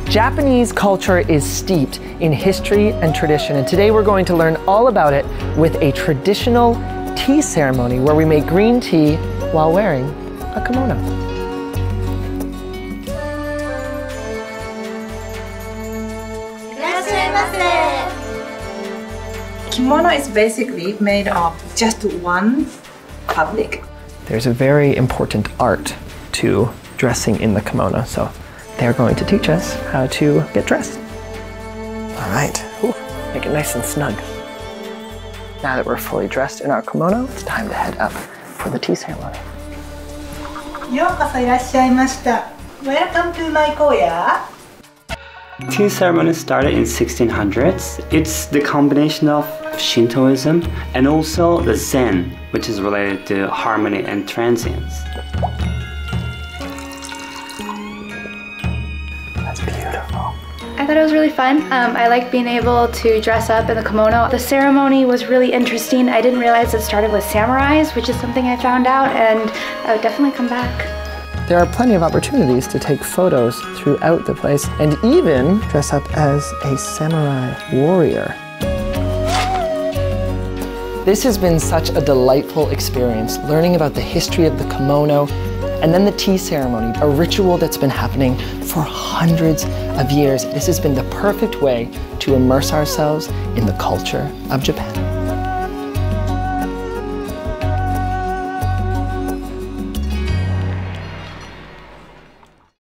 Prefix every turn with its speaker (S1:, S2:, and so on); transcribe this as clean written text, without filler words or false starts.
S1: Japanese culture is steeped in history and tradition, and today we're going to learn all about it with a traditional tea ceremony where we make green tea while wearing a kimono.
S2: Kimono is basically made of just one fabric.
S1: There's a very important art to dressing in the kimono, so they're going to teach us how to get dressed. All right, ooh, make it nice and snug. Now that we're fully dressed in our kimono, it's time to head up for the tea ceremony.
S2: Welcome to my koya.
S3: Tea ceremony started in 1600s. It's the combination of Shintoism and also the Zen, which is related to harmony and transience.
S1: That's beautiful.
S4: I thought it was really fun. I liked being able to dress up in the kimono. The ceremony was really interesting. I didn't realize it started with samurais, which is something I found out, and I would definitely come back.
S1: There are plenty of opportunities to take photos throughout the place and even dress up as a samurai warrior. This has been such a delightful experience, learning about the history of the kimono and then the tea ceremony, a ritual that's been happening for hundreds of years. This has been the perfect way to immerse ourselves in the culture of Japan.